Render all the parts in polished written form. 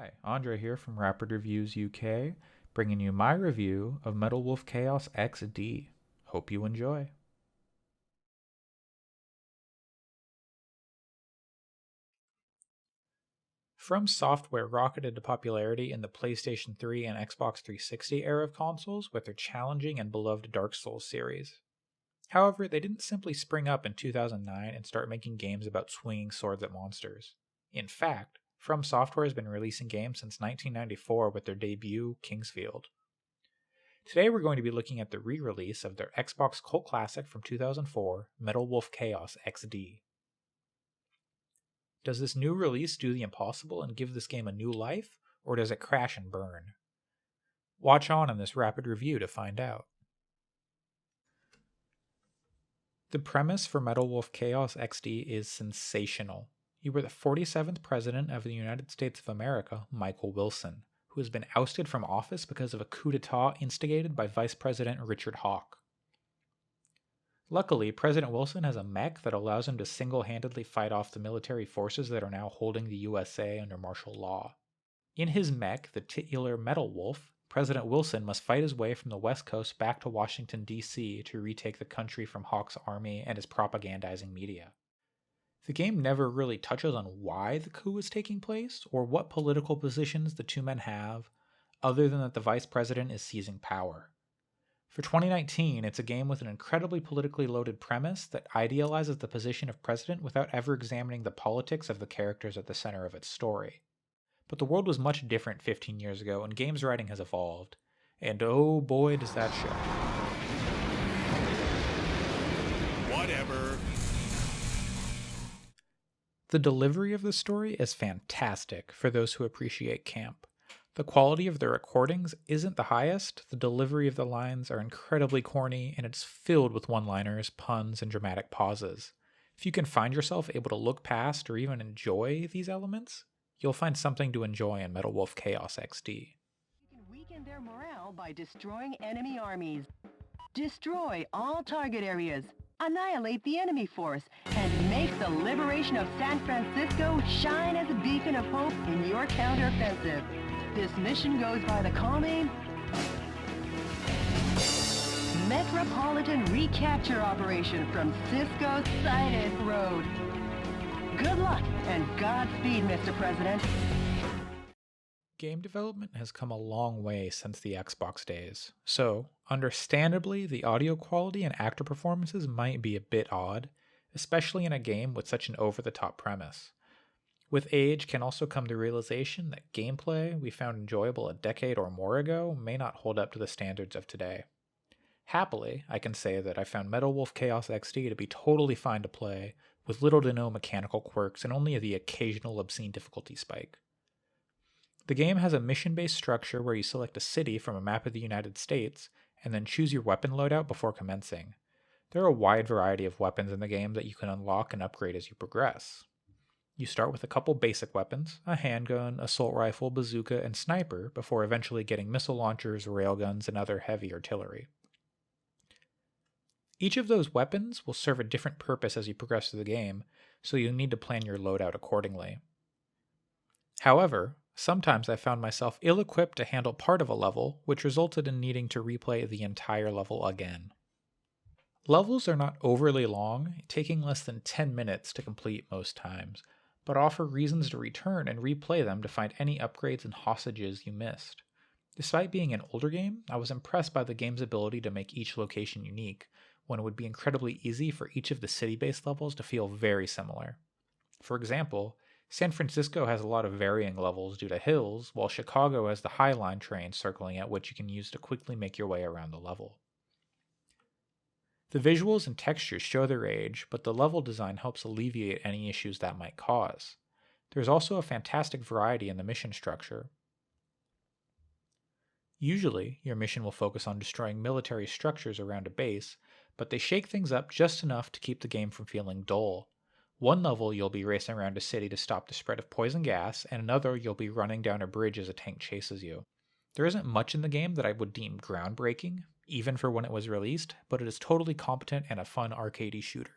Hi, Andre here from Rapid Reviews UK, bringing you my review of Metal Wolf Chaos XD. Hope you enjoy. From Software rocketed to popularity in the PlayStation 3 and Xbox 360 era of consoles with their challenging and beloved Dark Souls series. However, they didn't simply spring up in 2009 and start making games about swinging swords at monsters. In fact, From Software has been releasing games since 1994 with their debut, Kingsfield. Today we're going to be looking at the re-release of their Xbox cult classic from 2004, Metal Wolf Chaos XD. Does this new release do the impossible and give this game a new life, or does it crash and burn? Watch on in this rapid review to find out. The premise for Metal Wolf Chaos XD is sensational. You were the 47th President of the United States of America, Michael Wilson, who has been ousted from office because of a coup d'etat instigated by Vice President Richard Hawke. Luckily, President Wilson has a mech that allows him to single-handedly fight off the military forces that are now holding the USA under martial law. In his mech, the titular Metal Wolf, President Wilson must fight his way from the West Coast back to Washington, D.C. to retake the country from Hawke's army and his propagandizing media. The game never really touches on why the coup is taking place or what political positions the two men have, other than that the vice president is seizing power. For 2019, it's a game with an incredibly politically loaded premise that idealizes the position of president without ever examining the politics of the characters at the center of its story. But the world was much different 15 years ago, and games writing has evolved. And oh boy, does that show. Whatever. The delivery of the story is fantastic for those who appreciate camp. The quality of the recordings isn't the highest, the delivery of the lines are incredibly corny, and it's filled with one-liners, puns, and dramatic pauses. If you can find yourself able to look past or even enjoy these elements, you'll find something to enjoy in Metal Wolf Chaos XD. You can weaken their morale by destroying enemy armies. Destroy all target areas, annihilate the enemy force, and make the liberation of San Francisco shine as a beacon of hope in your counteroffensive. This mission goes by the call name Metropolitan Recapture Operation from Cisco Sighted Road. Good luck and Godspeed, Mr. President. Game development has come a long way since the Xbox days, so, understandably, the audio quality and actor performances might be a bit odd, especially in a game with such an over-the-top premise. With age can also come the realization that gameplay we found enjoyable a decade or more ago may not hold up to the standards of today. Happily, I can say that I found Metal Wolf Chaos XD to be totally fine to play, with little to no mechanical quirks and only the occasional obscene difficulty spike. The game has a mission-based structure where you select a city from a map of the United States, and then choose your weapon loadout before commencing. There are a wide variety of weapons in the game that you can unlock and upgrade as you progress. You start with a couple basic weapons, a handgun, assault rifle, bazooka, and sniper, before eventually getting missile launchers, railguns, and other heavy artillery. Each of those weapons will serve a different purpose as you progress through the game, so you'll need to plan your loadout accordingly. However, sometimes I found myself ill-equipped to handle part of a level, which resulted in needing to replay the entire level again. Levels are not overly long, taking less than 10 minutes to complete most times, but offer reasons to return and replay them to find any upgrades and hostages you missed. Despite being an older game, I was impressed by the game's ability to make each location unique, when it would be incredibly easy for each of the city-based levels to feel very similar. For example, San Francisco has a lot of varying levels due to hills, while Chicago has the High Line train circling it, which you can use to quickly make your way around the level. The visuals and textures show their age, but the level design helps alleviate any issues that might cause. There's also a fantastic variety in the mission structure. Usually, your mission will focus on destroying military structures around a base, but they shake things up just enough to keep the game from feeling dull. One level you'll be racing around a city to stop the spread of poison gas, and another you'll be running down a bridge as a tank chases you. There isn't much in the game that I would deem groundbreaking, even for when it was released, but it is totally competent and a fun arcadey shooter.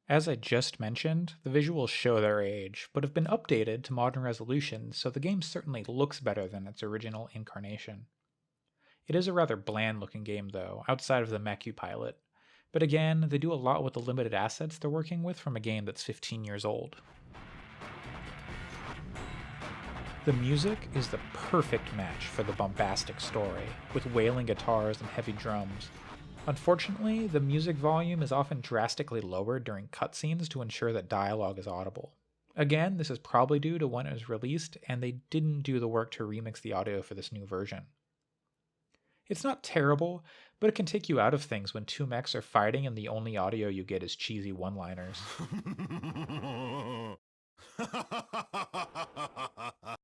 As I just mentioned, the visuals show their age, but have been updated to modern resolutions, so the game certainly looks better than its original incarnation. It is a rather bland looking game though, outside of the mech you pilot, but again, they do a lot with the limited assets they're working with from a game that's 15 years old. The music is the perfect match for the bombastic story, with wailing guitars and heavy drums. Unfortunately, the music volume is often drastically lowered during cutscenes to ensure that dialogue is audible. Again, this is probably due to when it was released, and they didn't do the work to remix the audio for this new version. It's not terrible, but it can take you out of things when two mechs are fighting and the only audio you get is cheesy one-liners.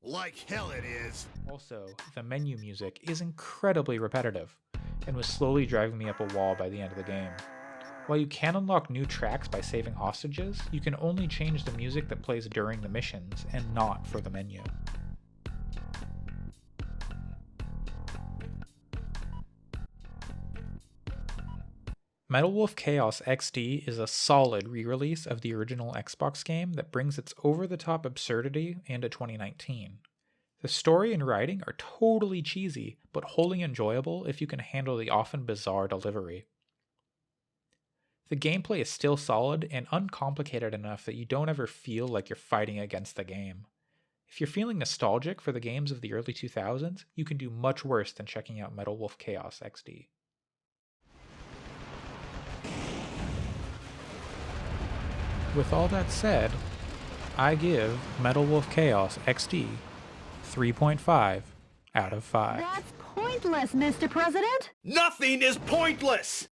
Like hell it is. Also, the menu music is incredibly repetitive, and was slowly driving me up a wall by the end of the game. While you can unlock new tracks by saving hostages, you can only change the music that plays during the missions, and not for the menu. Metal Wolf Chaos XD is a solid re-release of the original Xbox game that brings its over-the-top absurdity into 2019. The story and writing are totally cheesy, but wholly enjoyable if you can handle the often bizarre delivery. The gameplay is still solid and uncomplicated enough that you don't ever feel like you're fighting against the game. If you're feeling nostalgic for the games of the early 2000s, you can do much worse than checking out Metal Wolf Chaos XD. With all that said, I give Metal Wolf Chaos XD 3.5 out of 5. That's pointless, Mr. President. Nothing is pointless!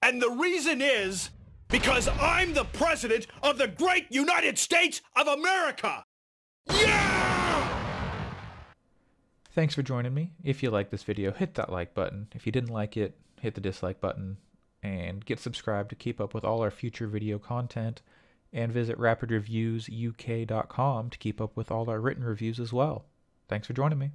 And the reason is because I'm the president of the great United States of America! Yeah! Thanks for joining me. If you liked this video, hit that like button. If you didn't like it, hit the dislike button. And get subscribed to keep up with all our future video content. And visit rapidreviewsuk.com to keep up with all our written reviews as well. Thanks for joining me.